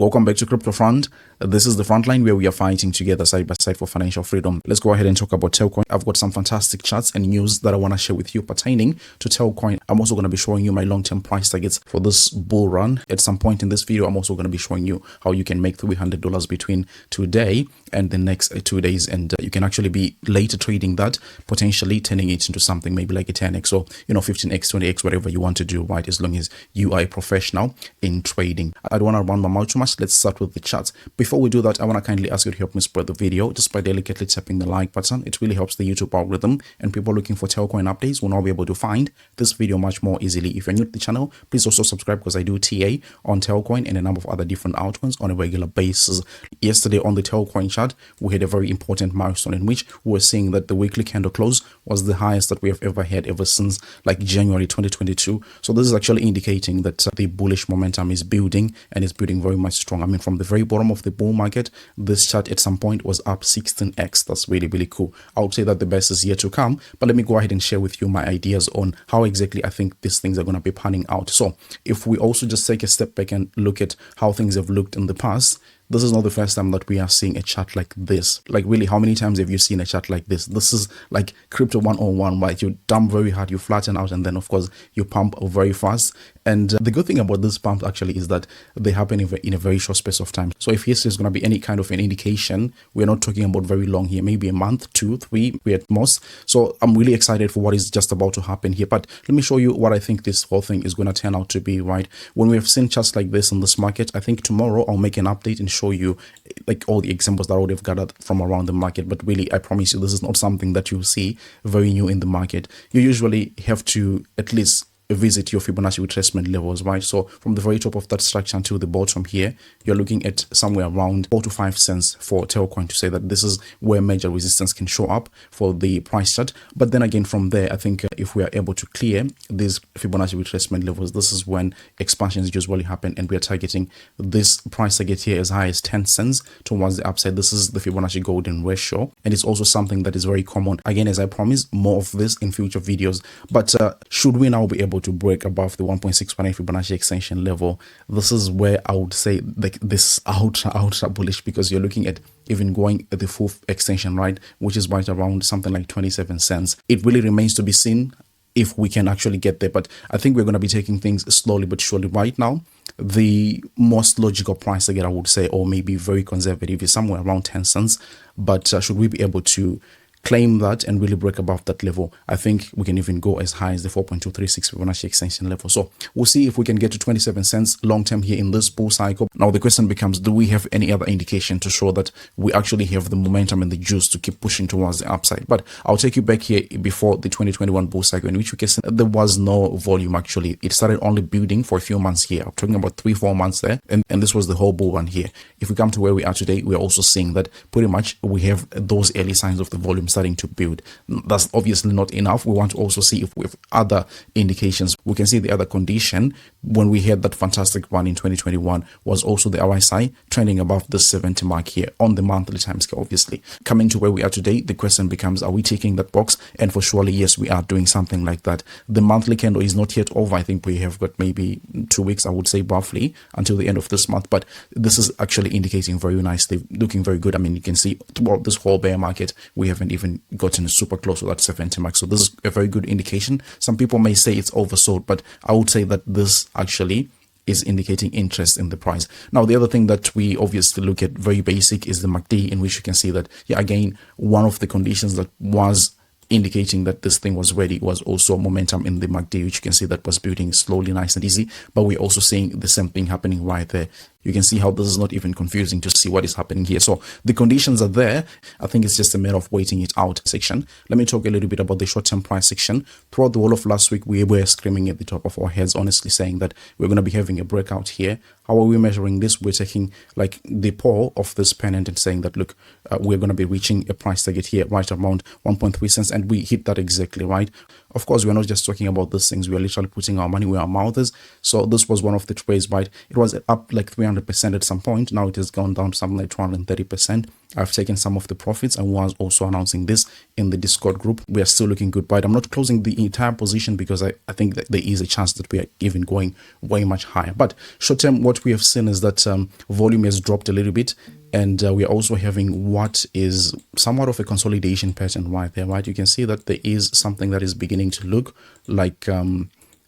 Welcome back to Crypto Front. This is the front line where we are fighting together side by side for financial freedom. Let's go ahead and talk about Telcoin. I've got some fantastic charts and news that I want to share with you pertaining to Telcoin. I'm also going to be showing you my long-term price targets for this bull run. At some point in this video, I'm also going to be showing you how you can make $300 between today and the next 2 days. And you can actually be later trading that, potentially turning it into something maybe like a 10x or 15x, 20x, whatever you want to do, right? As long as you are a professional in trading. I don't want to run my mouth too much. Let's start with the charts. Before we do that, I want to kindly ask you to help me spread the video just by delicately tapping the like button. It really helps the YouTube algorithm, and people looking for Telcoin updates will now be able to find this video much more easily. If you're new to the channel, please also subscribe because I do TA on Telcoin and a number of other different altcoins on a regular basis. Yesterday on the Telcoin chart, we had a very important milestone in which we were seeing that the weekly candle close was the highest that we have ever had ever since like January 2022. So this is actually indicating that the bullish momentum is building, and it's building very much strong. I mean, from the very bottom of the bull market, this chart at some point was up 16x. That's really, really cool. I would say that the best is yet to come, but let me go ahead and share with you my ideas on how exactly I think these things are going to be panning out. So if we also just take a step back and look at how things have looked in the past, this is not the first time that we are seeing a chart like this. Like, really, how many times have you seen a chart like this? This is like crypto 101, right? You dump very hard, you flatten out, and then of course you pump very fast. And the good thing about this pump actually is that they happen in a very short space of time. So if history is going to be any kind of an indication, we're not talking about very long here, maybe a month, 2, 3 at most. So I'm really excited for what is just about to happen here. But let me show you what I think this whole thing is going to turn out to be, right? When we have seen charts like this in this market, I think tomorrow I'll make an update and show you like all the examples that I would have gathered from around the market. But really, I promise you, this is not something that you'll see very new in the market. You usually have to at least visit your Fibonacci retracement levels, right? So from the very top of that structure until the bottom here, you're looking at somewhere around 4 to 5 cents for Telcoin to say that this is where major resistance can show up for the price chart. But then again, from there, I think if we are able to clear these Fibonacci retracement levels, this is when expansions usually happen, and we are targeting this price target here as high as 10 cents towards the upside. This is the Fibonacci golden ratio, and it's also something that is very common. Again, as I promised, more of this in future videos. But should we now be able to break above the 1.618 Fibonacci extension level, this is where I would say like this ultra bullish, because you're looking at even going at the full extension, right, which is right around something like 27 cents. It really remains to be seen if we can actually get there, but I think we're going to be taking things slowly but surely. Right now, the most logical price target, I would say, or maybe very conservative, is somewhere around 10 cents. But should we be able to claim that and really break above that level, I think we can even go as high as the 4.236 Fibonacci extension level. So we'll see if we can get to 27 cents long term here in this bull cycle. Now the question becomes, do we have any other indication to show that we actually have the momentum and the juice to keep pushing towards the upside? But I'll take you back here before the 2021 bull cycle, in which we can see there was no volume. Actually, it started only building for a few months here. I'm talking about 3-4 months there, and this was the whole bull run here. If we come to where we are today, we're also seeing that pretty much we have those early signs of the volume starting to build. That's obviously not enough. We want to also see if we have other indications. We can see the other condition when we had that fantastic run in 2021 was also the RSI trending above the 70 mark here on the monthly timescale. Obviously, coming to where we are today, the question becomes, are we ticking that box? And for surely, yes, we are doing something like that. The monthly candle is not yet over. I think we have got maybe 2 weeks, I would say, roughly until the end of this month, but this is actually indicating very nicely, looking very good. I mean, you can see throughout this whole bear market, we haven't even gotten super close to that 70 mark. So this is a very good indication. Some people may say it's oversold, but I would say that this actually is indicating interest in the price. Now, the other thing that we obviously look at, very basic, is the MACD, in which you can see that, yeah, again, one of the conditions that was indicating that this thing was ready was also momentum in the MACD, which you can see that was building slowly, nice and easy. But we're also seeing the same thing happening right there. You can see how this is not even confusing to see what is happening here. So the conditions are there. I think it's just a matter of waiting it out section. Let me talk a little bit about the short-term price section. Throughout the whole of last week, we were screaming at the top of our heads, honestly, saying that we're going to be having a breakout here. How are we measuring this? We're taking like the pole of this pennant and saying that, look, we're going to be reaching a price target here right around 1.3 cents. And we hit that exactly, right? Of course, we're not just talking about these things. We are literally putting our money where our mouth is. So this was one of the trades, right? It was up like 300% at some point. Now it has gone down to something like 230%. I've taken some of the profits and was also announcing this in the Discord group. We are still looking good, right? I'm not closing the entire position because I think that there is a chance that we are even going way much higher. But short term, what we have seen is that volume has dropped a little bit. And we are also having what is somewhat of a consolidation pattern right there, right? You can see that there is something that is beginning to look like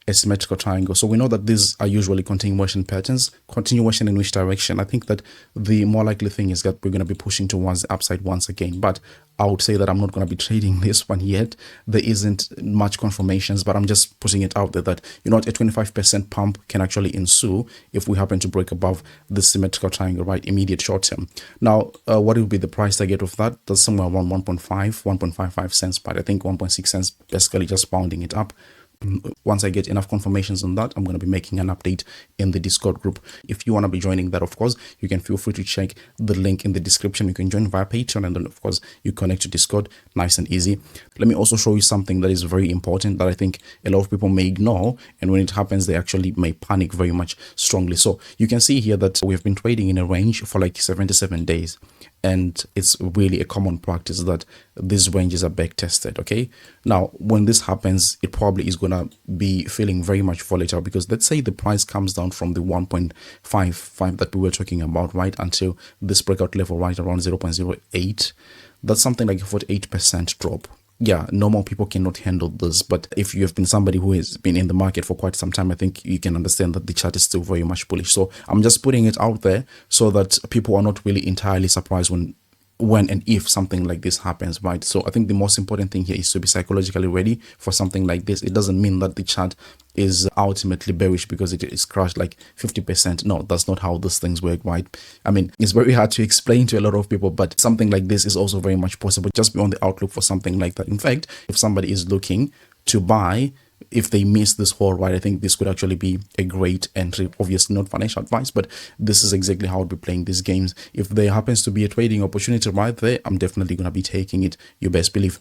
a symmetrical triangle. So we know that these are usually continuation patterns. Continuation in which direction? I think that the more likely thing is that we're going to be pushing towards the upside once again. But I would say that I'm not going to be trading this one yet. There isn't much confirmations, but I'm just putting it out there that, you know, a 25% pump can actually ensue if we happen to break above the symmetrical triangle, right? Immediate short term. Now, what will be the price target of that? That's somewhere around 1.55 cents, but I think 1.6 cents, basically just pounding it up. Once I get enough confirmations on that, I'm going to be making an update in the Discord group. If you want to be joining that, of course, you can feel free to check the link in the description. You can join via Patreon, and then, of course, you connect to Discord. Nice and easy. Let me also show you something that is very important that I think a lot of people may ignore, and when it happens, they actually may panic very much strongly. So you can see here that we've been trading in a range for like 77 days. And it's really a common practice that these ranges are back tested. Okay, now when this happens, it probably is gonna be feeling very much volatile, because let's say the price comes down from the 1.55 that we were talking about, right, until this breakout level right around 0.08. That's something like a 48% drop. Yeah, normal people cannot handle this, but if you have been somebody who has been in the market for quite some time, I think you can understand that the chart is still very much bullish. So I'm just putting it out there so that people are not really entirely surprised when and if something like this happens, right? So I think the most important thing here is to be psychologically ready for something like this. It doesn't mean that the chart is ultimately bearish because it is crashed like 50%. No, that's not how these things work, right? I mean, it's very hard to explain to a lot of people, but something like this is also very much possible. Just be on the outlook for something like that. In fact, if somebody is looking to buy, if they miss this whole ride, I think this could actually be a great entry. Obviously not financial advice, but this is exactly how I'll be playing these games. If there happens to be a trading opportunity right there, I'm definitely going to be taking it, you best believe.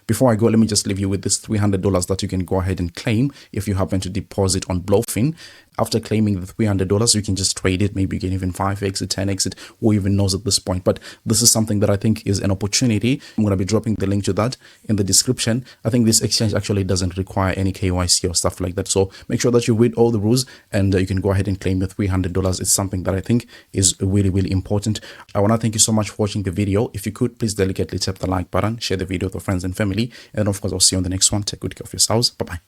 Before I go, let me just leave you with this $300 that you can go ahead and claim if you happen to deposit on Bluffin. After claiming the $300, you can just trade it. Maybe you can even 5x it, 10x it, who even knows at this point. But this is something that I think is an opportunity. I'm going to be dropping the link to that in the description. I think this exchange actually doesn't require any KYC or stuff like that. So make sure that you read all the rules, and you can go ahead and claim the $300. It's something that I think is really, really important. I want to thank you so much for watching the video. If you could, please delicately tap the like button, share the video with your friends and family. And of course, I'll see you on the next one. Take good care of yourselves. Bye-bye.